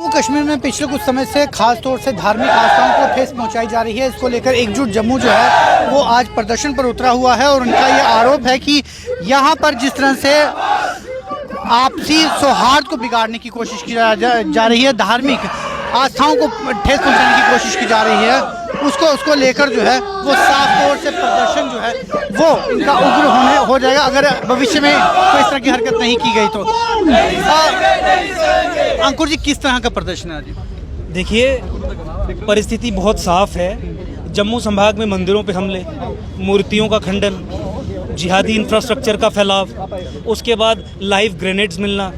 जम्मू कश्मीर में पिछले कुछ समय से खास तौर से धार्मिक आस्थाओं को ठेस पहुंचाई जा रही है। इसको लेकर एकजुट जम्मू जो है वो आज प्रदर्शन पर उतरा हुआ है और उनका ये आरोप है कि यहाँ पर जिस तरह से आपसी सौहार्द को बिगाड़ने की कोशिश की जा रही है, धार्मिक आस्थाओं को ठेस पहुंचाने की कोशिश की जा रही है, उसको लेकर जो है वो साफ तौर से प्रदर्शन जो है वो इनका उग्र हो जाएगा अगर भविष्य में कोई इस तरह की हरकत नहीं की गई तो। अंकुर जी, किस तरह का प्रदर्शन है आज? देखिए, परिस्थिति बहुत साफ है। जम्मू संभाग में मंदिरों पे हमले, मूर्तियों का खंडन, जिहादी इंफ्रास्ट्रक्चर का फैलाव, उसके बाद लाइव ग्रेनेड्स मिलना,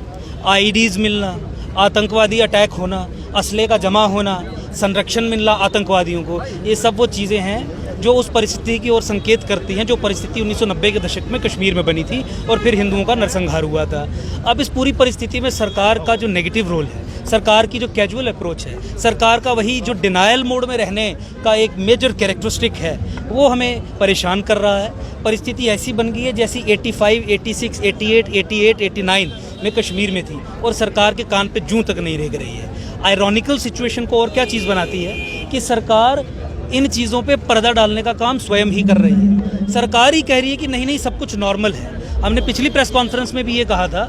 आईडीज मिलना, आतंकवादी अटैक होना, असले का जमा होना, संरक्षण मिलना आतंकवादियों को, ये सब वो चीज़ें हैं जो उस परिस्थिति की ओर संकेत करती हैं जो परिस्थिति 1990 के दशक में कश्मीर में बनी थी और फिर हिंदुओं का नरसंहार हुआ था। अब इस पूरी परिस्थिति में सरकार का जो नेगेटिव रोल है, सरकार की जो कैजुअल अप्रोच है, सरकार का वही जो डिनायल मोड में रहने का एक मेजर कैरेक्टरिस्टिक है, वो हमें परेशान कर रहा है। परिस्थिति ऐसी बन गई है जैसी 85, 86, 88, 88, 89 में कश्मीर में थी और सरकार के कान पे जूं तक नहीं रह रही है। आयरॉनिकल सिचुएशन को और क्या चीज़ बनाती है कि सरकार इन चीज़ों पे पर्दा डालने का काम स्वयं ही कर रही है। सरकार ही कह रही है कि नहीं सब कुछ नॉर्मल है। हमने पिछली प्रेस कॉन्फ्रेंस में भी ये कहा था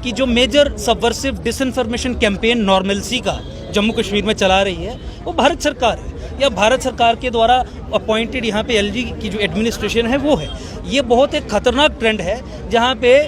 कि जो major subversive disinformation campaign normalcy का जम्मू कश्मीर में चला रही है वो भारत सरकार है, या भारत सरकार के द्वारा अपॉइंटेड यहाँ पे एलजी की जो एडमिनिस्ट्रेशन है वो है। ये बहुत एक खतरनाक ट्रेंड है जहाँ पे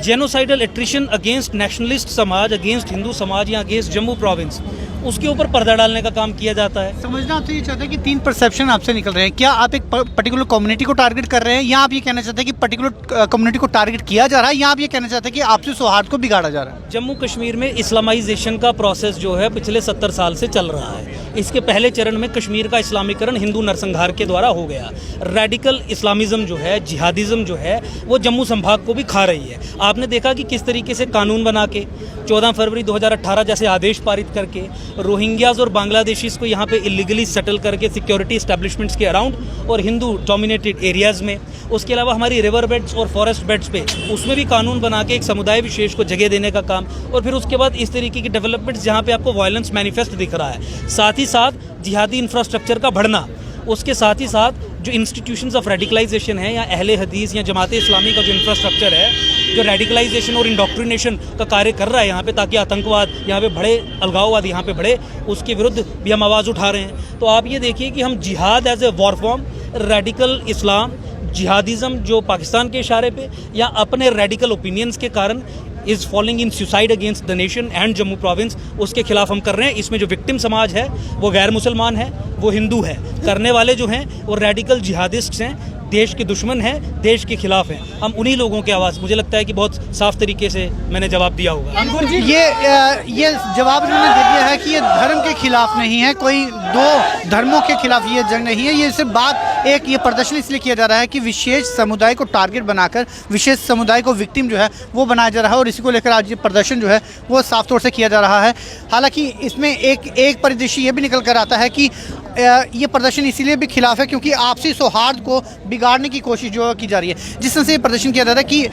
जेनोसाइडल एट्रिशन अगेंस्ट नेशनलिस्ट समाज, अगेंस्ट हिंदू समाज या अगेंस्ट जम्मू प्रोविंस, उसके ऊपर पर्दा डालने का काम किया जाता है। समझना आपसे ये चाहते हैं कि तीन परसेप्शन आपसे निकल रहे हैं। क्या आप एक पर्टिकुलर कम्युनिटी को टारगेट कर रहे हैं, या आप ये कहना चाहते हैं कि पर्टिकुलर कम्युनिटी को टारगेट किया जा रहा है, या आप ये कहना चाहते हैं कि आपसी सौहार्द को बिगाड़ा जा रहा है? जम्मू कश्मीर में इस्लामाइजेशन का प्रोसेस जो है पिछले 70 साल से चल रहा है। इसके पहले चरण में कश्मीर का इस्लामीकरण हिंदू नरसंहार के द्वारा हो गया। रेडिकल इस्लामिज्म जो है, जिहादिज्म जो है, वो जम्मू संभाग को भी खा रही है। आपने देखा कि किस तरीके से कानून बना के 14 फरवरी 2018 जैसे आदेश पारित करके रोहिंग्याज और बांग्लादेशीज को यहाँ पे इलीगली सेटल करके सिक्योरिटी एस्टेब्लिशमेंट्स के अराउंड और हिंदू डोमिनेटेड एरियाज़ में, उसके अलावा हमारी रिवर बेड्स और फॉरेस्ट बेड्स पे उसमें भी कानून बना के एक समुदाय विशेष को जगह देने का काम, और फिर उसके बाद इस तरीके की डेवलपमेंट्स जहाँ पे आपको वायलेंस मैनिफेस्ट दिख रहा है, साथ ही साथ जिहादी इंफ्रास्ट्रक्चर का बढ़ना, उसके साथ ही साथ जो इंस्टीट्यूशंस ऑफ रेडिकलाइजेशन है या अहले हदीस या जमात इस्लामी का जो इंफ्रास्ट्रक्चर है जो रेडिकलाइजेशन और इंडोक्ट्रिनेशन का कार्य कर रहा है यहाँ पे, ताकि आतंकवाद यहाँ पे बढ़े, अलगाववाद यहाँ पे बढ़े, उसके विरुद्ध भी हम आवाज़ उठा रहे हैं। तो आप ये देखिए कि हम जिहाद as a war form, radical Islam, jihadism जो पाकिस्तान के इशारे पे या अपने रेडिकल ओपिनियंस के कारण is following in suicide against the nation and Jammu province, उसके खिलाफ हम कर रहे हैं। इसमें जो विक्टिम समाज है वो गैर मुसलमान है, वो हिंदू है, करने वाले जो हैं वो रेडिकल जिहादिस्ट्स हैं, देश के दुश्मन हैं, देश के खिलाफ हैं। हम उन्हीं लोगों की आवाज़, मुझे लगता है कि बहुत साफ तरीके से मैंने जवाब दिया होगा। अंकुर जी, ये जवाब उन्होंने दे दिया है कि ये धर्म के खिलाफ नहीं है, कोई दो धर्मों के खिलाफ ये जंग नहीं है। ये सिर्फ बात एक, ये प्रदर्शन इसलिए किया जा रहा है कि विशेष समुदाय को टारगेट बनाकर विशेष समुदाय को विक्टिम जो है वो बनाया जा रहा है, और इसी को लेकर आज ये प्रदर्शन जो है वो साफ तौर से किया जा रहा है। हालांकि इसमें एक परिदृश्य ये भी निकल कर आता है कि ये प्रदर्शन इसीलिए भी खिलाफ है क्योंकि आपसी सौहार्द को बिगाड़ने की कोशिश जो की जा रही है। जिस तरह से ये प्रदर्शन किया जा रहा है कि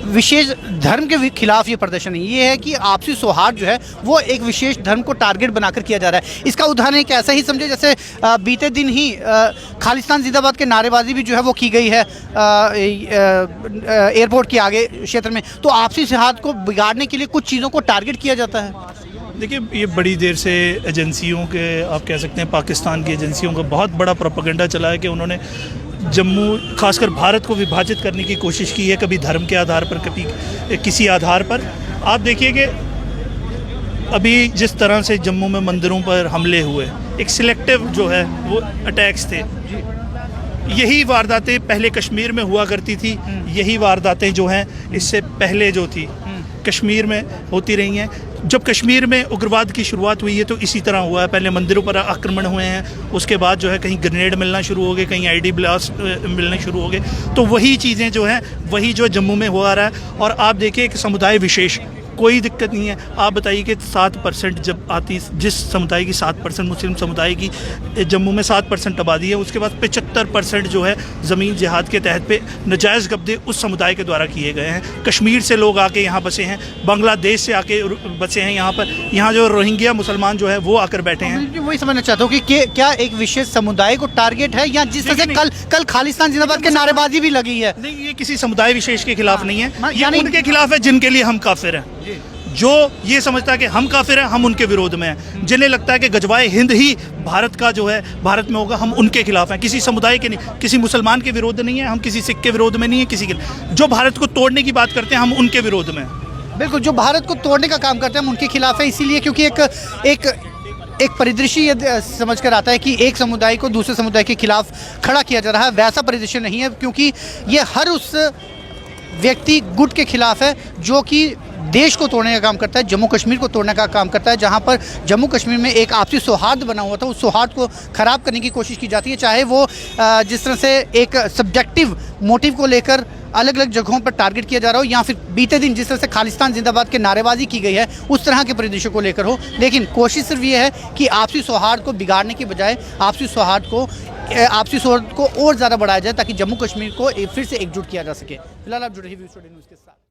विशेष धर्म के खिलाफ ये प्रदर्शन नहीं, ये है कि आपसी सौहार्द जो है वो एक विशेष धर्म को टारगेट बनाकर किया जा रहा है। इसका उदाहरण एक ऐसा ही समझे जैसे बीते दिन ही खालिस्तान जिंदाबाद के नारेबाजी भी जो है वो की गई है एयरपोर्ट के आगे क्षेत्र में। तो आपसी सौहार्द को बिगाड़ने के लिए कुछ चीज़ों को टारगेट किया जाता है। देखिए, ये बड़ी देर से एजेंसियों के, आप कह सकते हैं पाकिस्तान की एजेंसियों का बहुत बड़ा प्रोपेगेंडा चला है कि उन्होंने जम्मू, खासकर भारत को विभाजित करने की कोशिश की है, कभी धर्म के आधार पर, कभी किसी आधार पर। आप देखिए कि अभी जिस तरह से जम्मू में मंदिरों पर हमले हुए, एक सिलेक्टिव जो है वो अटैक्स थे। यही वारदातें पहले कश्मीर में हुआ करती थी, यही वारदातें जो हैं इससे पहले जो थी कश्मीर में होती रही हैं। जब कश्मीर में उग्रवाद की शुरुआत हुई है तो इसी तरह हुआ है। पहले मंदिरों पर आक्रमण हुए हैं, उसके बाद जो है कहीं ग्रेनेड मिलना शुरू हो गए, कहीं आईडी ब्लास्ट मिलने शुरू हो गए। तो वही चीज़ें जो हैं वही जो जम्मू में हो आ रहा है। और आप देखिए कि समुदाय विशेष कोई दिक्कत नहीं है। आप बताइए कि 7% जब आती, जिस समुदाय की 7% मुस्लिम समुदाय की जम्मू में 7% आबादी है, उसके बाद 75% जो है ज़मीन जिहाद के तहत पे नजायज़ कब्जे उस समुदाय के द्वारा किए गए हैं। कश्मीर से लोग आके यहाँ बसे हैं, बांग्लादेश से आके बसे हैं यहाँ पर। यहाँ जो रोहिंग्या मुसलमान जो है वो आकर बैठे हैं। मैं वही समझना चाहता हूँ कि क्या एक विशेष समुदाय को टारगेट है, या जिस तरह से कल खालिस्तान जिंदाबाद के नारेबाजी भी लगी है? नहीं, ये किसी समुदाय विशेष के खिलाफ नहीं है, ये यानी उनके खिलाफ है जिनके लिए हम काफिर हैं। जो ये समझता है कि हम काफिर हैं, हम उनके विरोध में हैं। जिन्हें लगता है कि गजवाए हिंद ही भारत का जो है भारत में होगा, हम उनके खिलाफ हैं। किसी समुदाय के नहीं, किसी मुसलमान के विरोध नहीं है, हम किसी सिख के विरोध में नहीं है, किसी के। जो भारत को तोड़ने की बात करते हैं, हम उनके विरोध में हैं। बिल्कुल, जो भारत को तोड़ने का काम करते हैं हम उनके खिलाफ है, इसीलिए क्योंकि एक परिदृश्य ये समझ कर आता है कि एक समुदाय को दूसरे समुदाय के खिलाफ खड़ा किया जा रहा है। वैसा परिदृश्य नहीं है, क्योंकि ये हर उस व्यक्ति गुट के खिलाफ है जो कि देश को तोड़ने का काम करता है, जम्मू कश्मीर को तोड़ने का काम करता है। जहां पर जम्मू कश्मीर में एक आपसी सौहार्द बना हुआ था, उस सौहार्द को ख़राब करने की कोशिश की जाती है, चाहे वो जिस तरह से एक सब्जेक्टिव मोटिव को लेकर अलग अलग जगहों पर टारगेट किया जा रहा हो, या फिर बीते दिन जिस तरह से खालिस्तान जिंदाबाद के नारेबाजी की गई है उस तरह के परिदृश्य को लेकर हो। लेकिन कोशिश सिर्फ ये है कि आपसी सौहार्द को बिगाड़ने की बजाय आपसी सौहार्द को और ज़्यादा बढ़ाया जाए, ताकि जम्मू कश्मीर को फिर से एकजुट किया जा सके। फिलहाल आप जुड़े रहिए न्यूज़ के साथ।